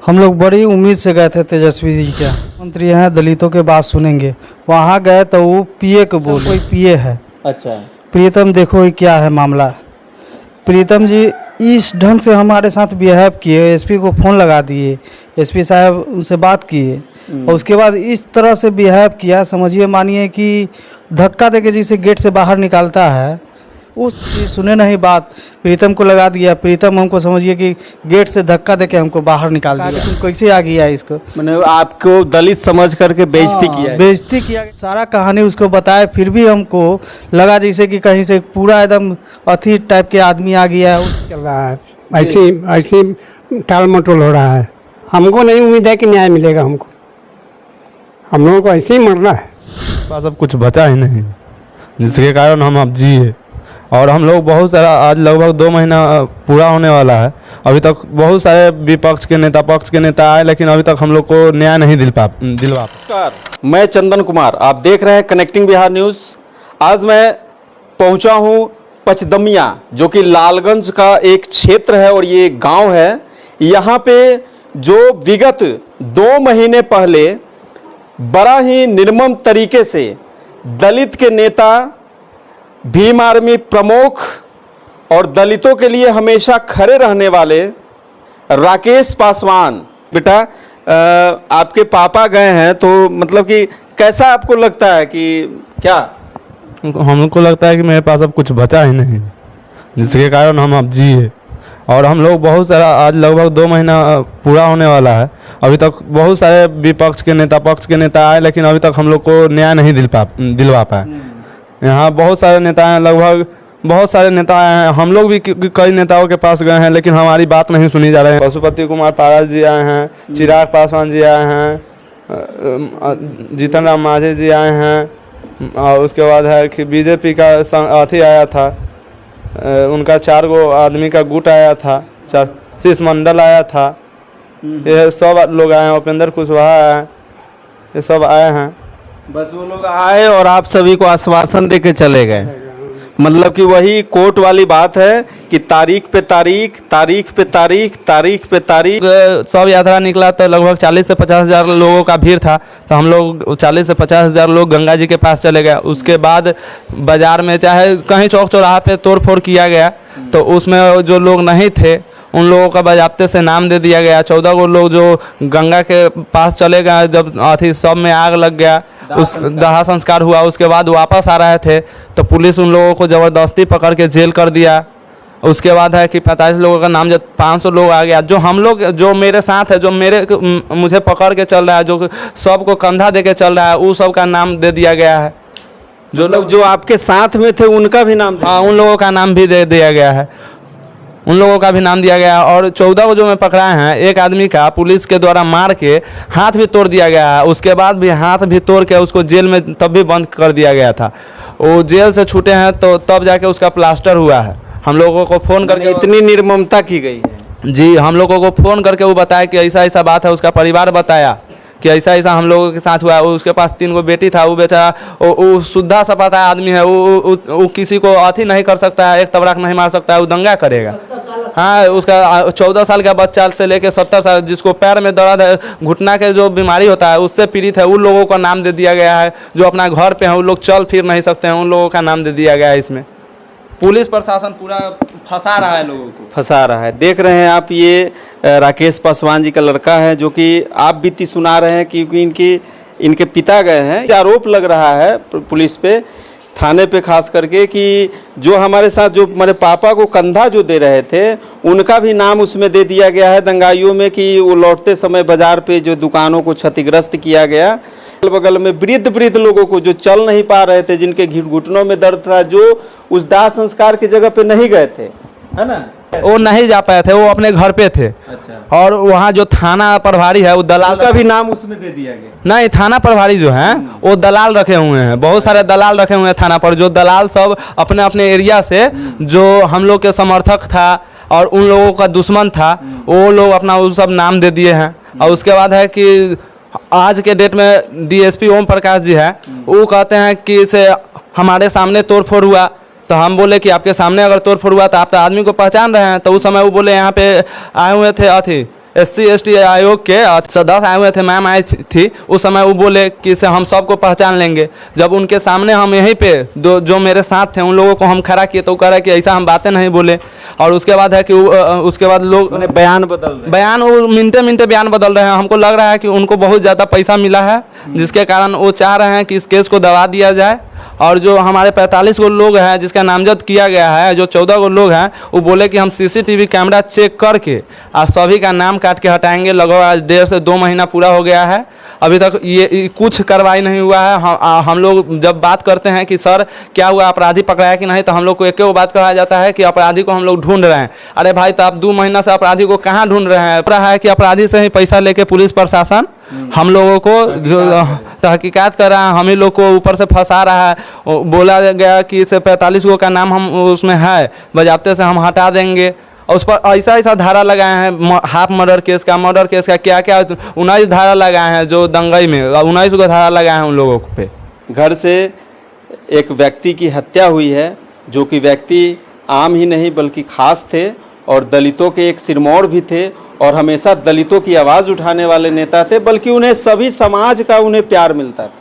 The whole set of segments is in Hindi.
हम लोग बड़ी उम्मीद से गए थे तेजस्वी जी क्या मंत्री हैं, दलितों के बात सुनेंगे। वहाँ गए तो वो पीए को बोल, कोई पीए है। अच्छा, प्रीतम देखो ये क्या है मामला। प्रीतम जी इस ढंग से हमारे साथ बिहेव किए, एसपी को फ़ोन लगा दिए, एसपी साहब उनसे बात किए और उसके बाद इस तरह से बिहेव किया, समझिए मानिए कि धक्का देके जिसे गेट से बाहर निकालता है उस सुने नहीं बात, प्रीतम को लगा दिया। प्रीतम हमको समझिए कि गेट से धक्का देके हमको बाहर निकाल दिया। कैसे आ गया इसको, मैंने आपको दलित समझ करके बेइज्जती किया है। बेइज्जती किया, सारा कहानी उसको बताया, फिर भी हमको लगा जैसे कि कहीं से पूरा एकदम अथी टाइप के आदमी आ गया है। चल रहा है ऐसे ऐसे टाल मटोल हो रहा है। हमको नहीं उम्मीद है कि न्याय मिलेगा हमको, हम लोगों को ऐसे ही मरना है। पास अब कुछ बचा ही नहीं जिसके कारण हम अब जिए। और हम लोग बहुत सारा, आज लगभग 2 महीना पूरा होने वाला है, अभी तक बहुत सारे विपक्ष के नेता पक्ष के नेता आए लेकिन अभी तक हम लोग को न्याय नहीं दिलवा। नमस्कार, मैं चंदन कुमार, आप देख रहे हैं कनेक्टिंग बिहार न्यूज़। आज मैं पहुंचा हूं पचदमिया, जो कि लालगंज का एक क्षेत्र है और ये गांव है। यहाँ पे जो विगत 2 महीने पहले बड़ा ही निर्मम तरीके से दलित के नेता, भीम आर्मी प्रमुख और दलितों के लिए हमेशा खड़े रहने वाले राकेश पासवान, बेटा आपके पापा गए हैं तो मतलब कि कैसा आपको लगता है कि क्या? हमको लगता है कि मेरे पास अब कुछ बचा ही नहीं जिसके कारण हम अब जिए। और हम लोग बहुत सारा, आज लगभग 2 महीना पूरा होने वाला है, अभी तक बहुत सारे विपक्ष के नेता पक्ष के नेता आए लेकिन अभी तक हम लोग को न्याय नहीं दिलवा पाए। यहाँ बहुत सारे नेता हैं, लगभग बहुत सारे नेता आए हैं, हम लोग भी कई नेताओं के पास गए हैं लेकिन हमारी बात नहीं सुनी जा रही है। पशुपति कुमार पारस जी आए हैं, चिराग पासवान जी आए हैं, जीतन राम मांझी जी आए हैं, और उसके बाद है कि बीजेपी का अथी आया था, उनका 4 गो आदमी का गुट आया था, 4 शीश मंडल आया था, ये सब लोग आए हैं, उपेंद्र कुशवाहा आए, ये सब आए हैं। बस वो लोग आए और आप सभी को आश्वासन देके चले गए। मतलब कि वही कोर्ट वाली बात है कि तारीख पे तारीख, तारीख पे तारीख, तारीख पे तारीख। सब यात्रा निकला तो लगभग 40 से 50 हज़ार लोगों का भीड़ था, तो हम लोग 40 से 50 हज़ार लोग गंगा जी के पास चले गए। उसके बाद बाज़ार में चाहे कहीं चौक चौराहा पे तोड़ फोड़ किया गया, तो उसमें जो लोग नहीं थे उन लोगों का बाज़ाब्ते से नाम दे दिया गया। 14 गो लोग जो गंगा के पास चले गए, जब अथी सब में आग लग गया, उस दाह संस्कार हुआ, उसके बाद वापस आ रहे थे तो पुलिस उन लोगों को ज़बरदस्ती पकड़ के जेल कर दिया। उसके बाद है कि 45 लोगों का नाम, जब 500 लोग आ गया, जो हम लोग, जो मेरे साथ है, जो मुझे पकड़ के चल रहा है, जो सबको कंधा दे के चल रहा है, वो सब का नाम दे दिया गया है। जो लोग जो आपके साथ में थे उनका भी नाम, हाँ, उन लोगों का नाम भी दे दिया गया है, उन लोगों का भी नाम दिया गया। और 14 को जो मैं पकड़ाए हैं, एक आदमी का पुलिस के द्वारा मार के हाथ भी तोड़ दिया गया है, उसके बाद भी हाथ भी तोड़ के उसको जेल में तब भी बंद कर दिया गया था। वो जेल से छूटे हैं तो तब जाके उसका प्लास्टर हुआ है। हम लोगों को फ़ोन करके इतनी निर्ममता की गई है जी, हम लोगों को फ़ोन करके वो बताया कि ऐसा ऐसा बात है। उसका परिवार बताया कि ऐसा ऐसा हम लोगों के साथ हुआ है। उसके पास 3 गो बेटी था, वो बेचारा वो शुद्धा सपाटा आदमी है, वो किसी को अथी नहीं कर सकता है, एक तबराक नहीं मार सकता है, वो दंगा करेगा। हाँ, उसका 14 साल का बच्चा से लेके 70 साल, जिसको पैर में दर्द है, घुटना के जो बीमारी होता है उससे पीड़ित है, उन लोगों का नाम दे दिया गया है। जो अपना घर पे हैं, उन लोग चल फिर नहीं सकते हैं, उन लोगों का नाम दे दिया गया है। इसमें पुलिस प्रशासन पूरा फंसा रहा है, लोगों को फंसा रहा है। देख रहे हैं आप, ये राकेश पासवान जी का लड़का है, जो कि आप बीती सुना रहे हैं क्योंकि इनके पिता गए हैं। आरोप लग रहा है पुलिस पे, थाने पे खास करके, कि जो हमारे साथ, जो हमारे पापा को कंधा जो दे रहे थे, उनका भी नाम उसमें दे दिया गया है दंगाइयों में, कि वो लौटते समय बाजार पे जो दुकानों को क्षतिग्रस्त किया गया। बगल में वृद्ध लोगों को जो चल नहीं पा रहे थे, जिनके घुटनों में दर्द था, जो उस दाह संस्कार की जगह पे नहीं गए थे, है ना, वो नहीं जा पाए थे, वो अपने घर पे थे। अच्छा। और वहाँ जो थाना प्रभारी है, वो दलाल का भी नाम उसमें दे दिया गया। नहीं, थाना प्रभारी जो हैं वो दलाल रखे हुए हैं, बहुत सारे दलाल रखे हुए हैं थाना पर। जो दलाल सब अपने अपने एरिया से, जो हम लोग के समर्थक था और उन लोगों का दुश्मन था, वो लोग अपना वो सब नाम दे दिए हैं। और उसके बाद है कि आज के डेट में डीएसपी ओम प्रकाश जी है, वो कहते हैं कि इसे हमारे सामने तोड़ फोड़ हुआ, तो हम बोले कि आपके सामने अगर तोड़ फोड़ हुआ तो आप तो आदमी को पहचान रहे हैं। तो उस समय वो बोले यहाँ पे आए हुए थे अथी SC/ST आयोग के सदस्य आए हुए थे, मैम आई थी उस समय। वो बोले कि इसे हम सबको पहचान लेंगे। जब उनके सामने हम यहीं पे जो मेरे साथ थे उन लोगों को हम खड़ा किए तो वो कह रहा है कि ऐसा हम बातें नहीं बोले। और उसके बाद है कि उसके बाद लोग बयान बदल रहे हैं। बयान वो मिनटे बयान बदल रहे हैं। हमको लग रहा है कि उनको बहुत ज़्यादा पैसा मिला है, जिसके कारण वो चाह रहे हैं कि इस केस को दबा दिया जाए। और जो हमारे 45 गो लोग हैं जिसका नामजद किया गया है, जो 14 गो लोग हैं, वो बोले कि हम CCTV कैमरा चेक करके आज सभी का नाम काट के हटाएंगे। लगभग आज 1.5 से 2 महीना पूरा हो गया है, अभी तक ये कुछ कार्रवाई नहीं हुआ है। हम लोग जब बात करते हैं कि सर क्या हुआ, अपराधी पकड़ाया कि नहीं, तो हम लोग को एक वो बात कहा जाता है कि अपराधी को हम लोग ढूंढ रहे हैं। अरे भाई, तो आप 2 महीना से अपराधी को कहाँ ढूंढ रहे हैं? रहा है कि अपराधी से ही पैसा लेके पुलिस प्रशासन हम लोगों को जो तहकीकात कर रहा है, हम ही लोग को ऊपर से फंसा रहा है। बोला गया कि इसे 45 गो का नाम हम उसमें है, बजाबते से हम हटा देंगे। और उस पर ऐसा धारा लगाए हैं, हाफ मर्डर केस का क्या 19 धारा लगाए हैं, जो दंगई में 19 गो धारा लगाए हैं उन लोगों पे। घर से एक व्यक्ति की हत्या हुई है, जो कि व्यक्ति आम ही नहीं बल्कि खास थे और दलितों के एक सिरमौर भी थे और हमेशा दलितों की आवाज़ उठाने वाले नेता थे। बल्कि उन्हें सभी समाज का प्यार मिलता था,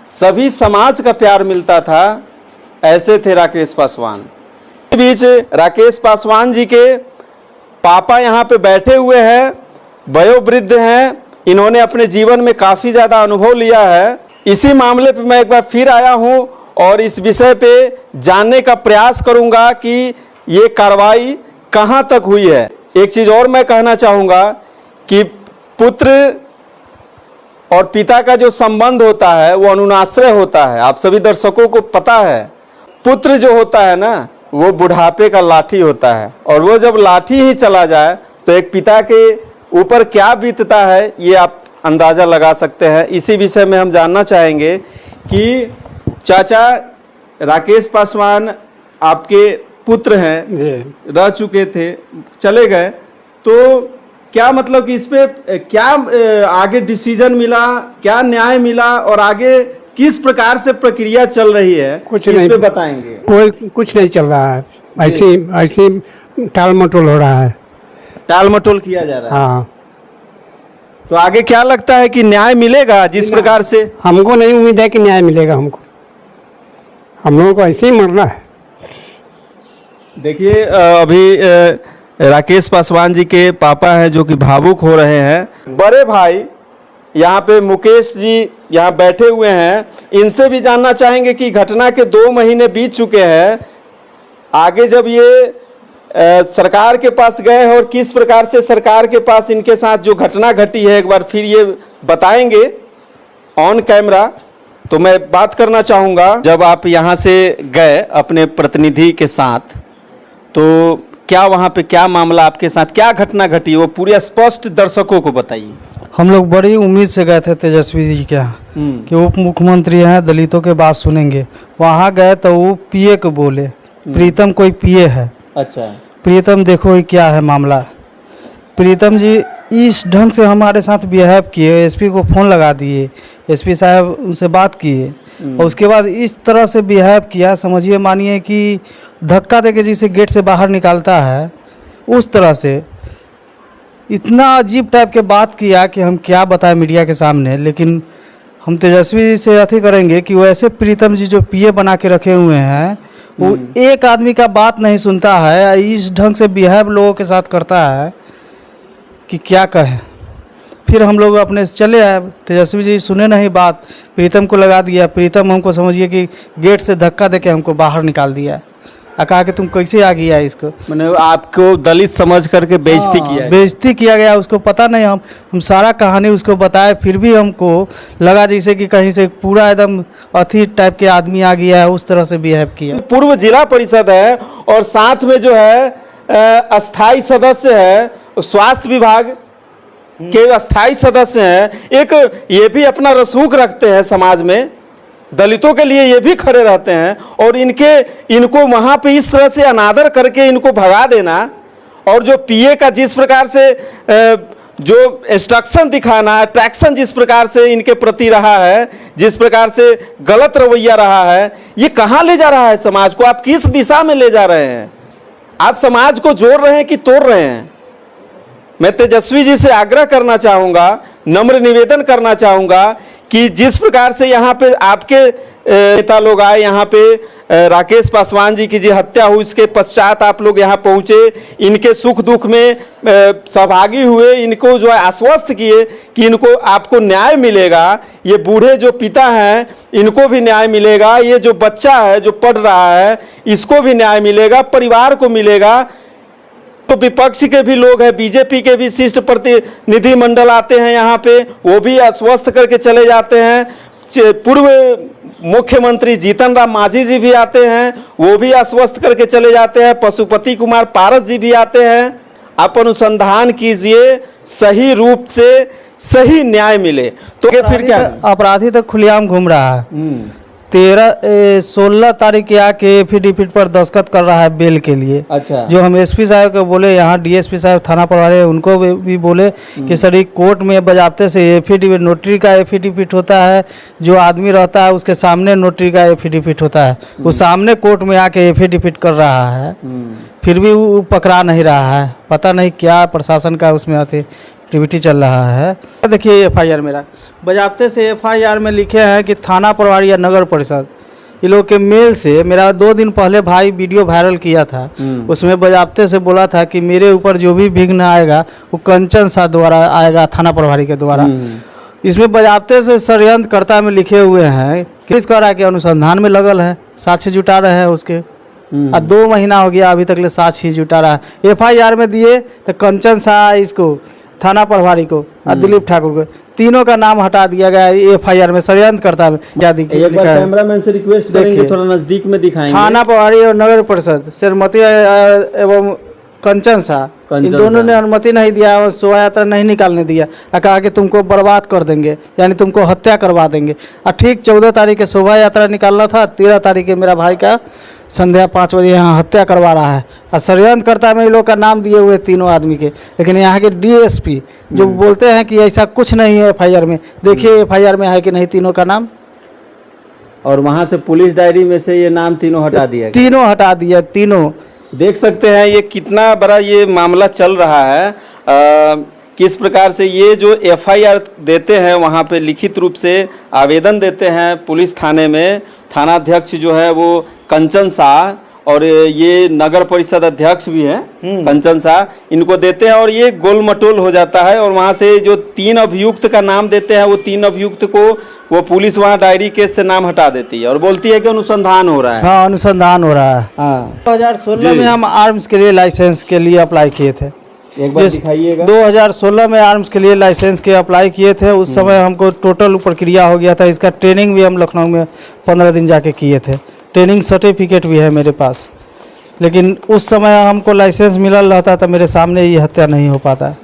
सभी समाज का प्यार मिलता था। ऐसे थे राकेश पासवान। इस बीच राकेश पासवान जी के पापा यहाँ पे बैठे हुए हैं, वयोवृद्ध हैं, इन्होंने अपने जीवन में काफ़ी ज़्यादा अनुभव लिया है। इसी मामले पे मैं एक बार फिर आया हूँ और इस विषय पे जानने का प्रयास करूँगा कि ये कार्रवाई कहाँ तक हुई है। एक चीज़ और मैं कहना चाहूँगा कि पुत्र और पिता का जो संबंध होता है वो अनुनाश्रय होता है। आप सभी दर्शकों को पता है, पुत्र जो होता है ना, वो बुढ़ापे का लाठी होता है, और वो जब लाठी ही चला जाए तो एक पिता के ऊपर क्या बीतता है ये आप अंदाज़ा लगा सकते हैं। इसी विषय में हम जानना चाहेंगे कि चाचा राकेश पासवान आपके पुत्र हैं, रह चुके थे, चले गए, तो क्या मतलब कि इस पे क्या आगे डिसीजन मिला, क्या न्याय मिला और आगे किस प्रकार से प्रक्रिया चल रही है, कुछ इस नहीं पे बताएंगे। कोई कुछ नहीं चल रहा है, ऐसे टाल मटोल हो रहा है, टाल मटोल किया जा रहा है। हाँ। तो आगे क्या लगता है कि न्याय मिलेगा जिस प्रकार से? हमको नहीं उम्मीद है कि न्याय मिलेगा हमको, हम लोगों को ऐसे ही मरना है। देखिए अभी राकेश पासवान जी के पापा हैं जो कि भावुक हो रहे हैं। बड़े भाई यहाँ पे मुकेश जी यहाँ बैठे हुए हैं, इनसे भी जानना चाहेंगे कि घटना के 2 महीने बीत चुके हैं, आगे जब ये सरकार के पास गए और किस प्रकार से सरकार के पास इनके साथ जो घटना घटी है एक बार फिर ये बताएंगे ऑन कैमरा। तो मैं बात करना चाहूँगा, जब आप यहाँ से गए अपने प्रतिनिधि के साथ, तो क्या वहाँ पे क्या मामला आपके साथ, क्या घटना घटी, वो पूरी स्पष्ट दर्शकों को बताइए। हम लोग बड़ी उम्मीद से गए थे तेजस्वी जी के यहाँ कि उप मुख्यमंत्री हैं, दलितों के बात सुनेंगे। वहाँ गए तो वो पीए को बोले, प्रीतम कोई पीए है। अच्छा। प्रीतम देखो ये क्या है मामला। प्रीतम जी इस ढंग से हमारे साथ बिहेव किए, एसपी को फ़ोन लगा दिए, एसपी साहब उनसे बात किए और उसके बाद इस तरह से बिहेव किया, समझिए मानिए कि धक्का देके जिसे गेट से बाहर निकालता है उस तरह से इतना अजीब टाइप के बात किया कि हम क्या बताएं मीडिया के सामने। लेकिन हम तेजस्वी से अथी करेंगे कि वैसे प्रीतम जी जो पीए बना के रखे हुए हैं वो एक आदमी का बात नहीं सुनता है, इस ढंग से बिहेव लोगों के साथ करता है कि क्या कहें। फिर हम लोग अपने से चले आए, तेजस्वी जी सुने नहीं बात, प्रीतम को लगा दिया। प्रीतम हमको समझिए कि गेट से धक्का देके हमको बाहर निकाल दिया और कहा कि तुम कैसे आ गया इसको, मैंने आपको दलित समझ करके बेइज्जती किया है। बेइज्जती किया गया, उसको पता नहीं। हम सारा कहानी उसको बताए, फिर भी हमको लगा जैसे कि कहीं से पूरा एकदम अथी टाइप के आदमी आ गया है, उस तरह से बिहेव किया। पूर्व जिला परिषद है और साथ में जो है अस्थाई सदस्य है, स्वास्थ्य विभाग के अस्थाई सदस्य हैं। एक ये भी अपना रसूख रखते हैं समाज में, दलितों के लिए ये भी खड़े रहते हैं, और इनको वहाँ पे इस तरह से अनादर करके इनको भगा देना, और जो पीए का जिस प्रकार से जो इंस्ट्रक्शन दिखाना, अट्रैक्शन जिस प्रकार से इनके प्रति रहा है, जिस प्रकार से गलत रवैया रहा है, ये कहाँ ले जा रहा है समाज को? आप किस दिशा में ले जा रहे हैं? आप समाज को जोड़ रहे हैं कि तोड़ रहे हैं? मैं तेजस्वी जी से आग्रह करना चाहूँगा, नम्र निवेदन करना चाहूँगा कि जिस प्रकार से यहाँ पे आपके नेता लोग आए, यहाँ पे राकेश पासवान जी की जी हत्या हुई, इसके पश्चात आप लोग यहाँ पहुँचे, इनके सुख दुख में सहभागी हुए, इनको जो है आश्वस्त किए कि इनको आपको न्याय मिलेगा, ये बूढ़े जो पिता हैं इनको भी न्याय मिलेगा, ये जो बच्चा है जो पढ़ रहा है इसको भी न्याय मिलेगा, परिवार को मिलेगा। तो विपक्ष के भी लोग हैं, बीजेपी के भी शिष्ट प्रतिनिधि मंडल आते हैं यहाँ पे, वो भी आश्वस्त करके चले जाते हैं। पूर्व मुख्यमंत्री जीतन राम मांझी जी भी आते हैं, वो भी आश्वस्त करके चले जाते हैं। पशुपति कुमार पारस जी भी आते हैं। आप अनुसंधान कीजिए, सही रूप से सही न्याय मिले तो फिर क्या? अपराधी तक खुलेआम घूम रहा है। 16 तारीख के आके एफिडेविट पर दस्तखत कर रहा है बेल के लिए। अच्छा। जो हम एसपी साहब को बोले, यहाँ डीएसपी साहब थाना प्रभारी उनको भी बोले कि सर ये कोर्ट में बजाबते से एफिडेविट, नोटरी का एफिडेविट होता है, जो आदमी रहता है उसके सामने नोटरी का एफिडेविट होता है, वो सामने कोर्ट में आके एफिडेविट कर रहा है, फिर भी वो पकड़ा नहीं रहा है। पता नहीं क्या प्रशासन का उसमें एक्टिविटी चल रहा है। देखिए एफआईआर मेरा बजाबते से एफआईआर में लिखे हैं कि थाना प्रभारी या नगर परिषद, ये लोग के मेल से मेरा 2 दिन पहले भाई वीडियो वायरल किया था, उसमें बजाबते से बोला था कि मेरे ऊपर जो भी विघ्न आएगा वो कंचन शाह द्वारा आएगा, थाना प्रभारी के द्वारा। इसमें बजाबते से षड्यंत्रकर्ता में लिखे हुए हैं कि इस करा के अनुसंधान में लगल है, साक्ष्य जुटा रहे हैं उसके। अब 2 महीना हो गया अभी तक ले साक्ष्य जुटा रहा है। एफआईआर में दिए तो कंचन शाह, इसको थाना प्रभारी को और दिलीप ठाकुर को, तीनों का नाम हटा दिया गया एफआईआर में। षड्यंत्रकर्ता में क्या दिखा? एक बार कैमरामैन से रिक्वेस्ट करेंगे थोड़ा नजदीक में दिखाएंगे। थाना प्रभारी और नगर परिषद श्रीमती एवं कंचन शाह, इन दोनों ने अनुमति नहीं दिया और शोभा यात्रा नहीं निकालने दिया और कहा कि तुमको बर्बाद कर देंगे, यानी तुमको हत्या करवा देंगे। और ठीक 14 तारीख के शोभा यात्रा निकालना था, 13 तारीख के मेरा भाई का संध्या 5 बजे यहाँ हत्या करवा रहा है। और षड्यंत्रकर्ता में इन लोग का नाम दिए हुए तीनों आदमी के, लेकिन यहाँ के डीएसपी जो बोलते हैं कि ऐसा कुछ नहीं है एफआईआर में। देखिए एफआईआर में है कि नहीं तीनों का नाम, और वहाँ से पुलिस डायरी में से ये नाम तीनों हटा दिया गया। तीनों हटा दिया, तीनों। देख सकते हैं ये कितना बड़ा ये मामला चल रहा है। किस प्रकार से ये जो एफआईआर देते हैं वहाँ पे लिखित रूप से आवेदन देते हैं पुलिस थाने में, थाना अध्यक्ष जो है वो कंचन शाह और ये नगर परिषद अध्यक्ष भी हैं कंचन शाह, इनको देते हैं और ये गोल मटोल हो जाता है। और वहाँ से जो 3 अभियुक्त का नाम देते हैं वो 3 अभियुक्त को वो पुलिस वहाँ डायरी केस से नाम हटा देती है और बोलती है कि अनुसंधान हो रहा है। हाँ, अनुसंधान हो रहा है। हाँ। 2016 में हम आर्म्स के लिए लाइसेंस के लिए अप्लाई किए थे। एक बार दिखाइएगा। 2016 में आर्म्स के लिए लाइसेंस के अप्लाई किए थे। उस समय हमको टोटल प्रक्रिया हो गया था। इसका ट्रेनिंग भी हम लखनऊ में 15 दिन जाके किए थे। ट्रेनिंग सर्टिफिकेट भी है मेरे पास, लेकिन उस समय हमको लाइसेंस मिलल रहता तो मेरे सामने ये हत्या नहीं हो पाता।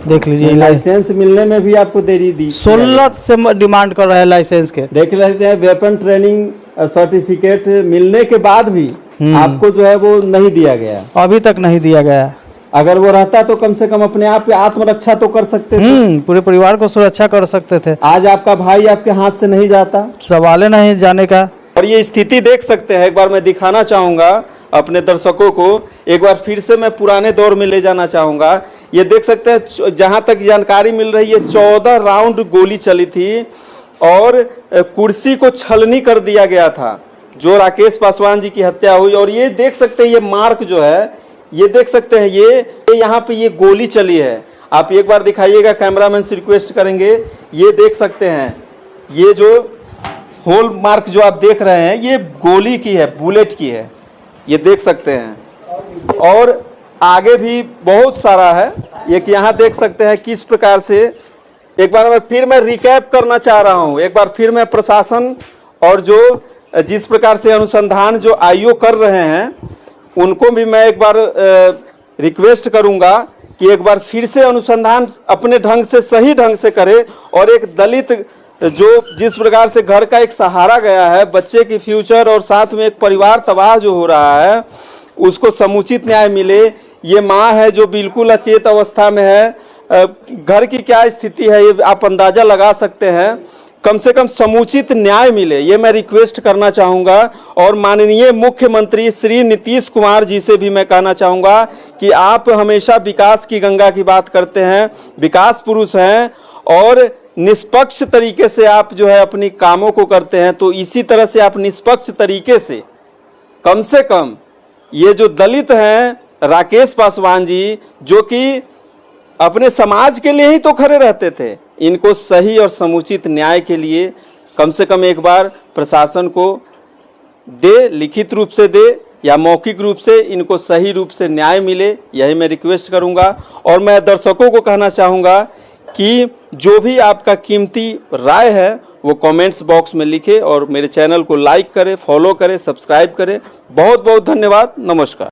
देख लीजिए, लाइसेंस मिलने में भी आपको देरी दी। 16 से डिमांड कर रहे हैं लाइसेंस के। देख लेते हैं, वेपन ट्रेनिंग सर्टिफिकेट मिलने के बाद भी आपको जो है वो नहीं दिया गया, अभी तक नहीं दिया गया। अगर वो रहता तो कम से कम अपने आप पे आत्मरक्षा तो कर सकते थे, पूरे परिवार को सुरक्षा कर सकते थे। आज आपका भाई आपके हाथ से नहीं जाता, सवाल नहीं जाने का। और ये स्थिति देख सकते हैं, एक बार मैं दिखाना चाहूँगा अपने दर्शकों को, एक बार फिर से मैं पुराने दौर में ले जाना चाहूँगा। ये देख सकते हैं, जहाँ तक जानकारी मिल रही है 14 राउंड गोली चली थी और कुर्सी को छलनी कर दिया गया था जो राकेश पासवान जी की हत्या हुई। और ये देख सकते हैं, ये मार्क जो है, ये देख सकते हैं, ये यहाँ पे ये गोली चली है। आप एक बार दिखाइएगा, कैमरामैन से रिक्वेस्ट करेंगे। ये देख सकते हैं, ये जो होल मार्क जो आप देख रहे हैं ये गोली की है, बुलेट की है, ये देख सकते हैं। और आगे भी बहुत सारा है, एक यहाँ देख सकते हैं किस प्रकार से। एक बार फिर मैं रिकैप करना चाह रहा हूँ, एक बार फिर मैं प्रशासन और जो जिस प्रकार से अनुसंधान जो आईओ कर रहे हैं उनको भी मैं एक बार रिक्वेस्ट करूंगा कि एक बार फिर से अनुसंधान अपने ढंग से, सही ढंग से करे। और एक दलित जो जिस प्रकार से घर का एक सहारा गया है, बच्चे की फ्यूचर और साथ में एक परिवार तबाह जो हो रहा है, उसको समुचित न्याय मिले। ये माँ है जो बिल्कुल अचेत अवस्था में है, घर की क्या स्थिति है ये आप अंदाज़ा लगा सकते हैं कम से कम समुचित न्याय मिले, ये मैं रिक्वेस्ट करना चाहूँगा। और माननीय मुख्यमंत्री श्री नीतीश कुमार जी से भी मैं कहना चाहूँगा कि आप हमेशा विकास की गंगा की बात करते हैं, विकास पुरुष हैं और निष्पक्ष तरीके से आप जो है अपनी कामों को करते हैं, तो इसी तरह से आप निष्पक्ष तरीके से कम ये जो दलित हैं राकेश पासवान जी, जो कि अपने समाज के लिए ही तो खड़े रहते थे, इनको सही और समुचित न्याय के लिए कम से कम एक बार प्रशासन को दे, लिखित रूप से दे या मौखिक रूप से इनको सही रूप से न्याय मिले, यही मैं रिक्वेस्ट करूंगा। और मैं दर्शकों को कहना चाहूँगा कि जो भी आपका कीमती राय है वो कमेंट्स बॉक्स में लिखे और मेरे चैनल को लाइक करें, फॉलो करें, सब्सक्राइब करें। बहुत बहुत धन्यवाद, नमस्कार।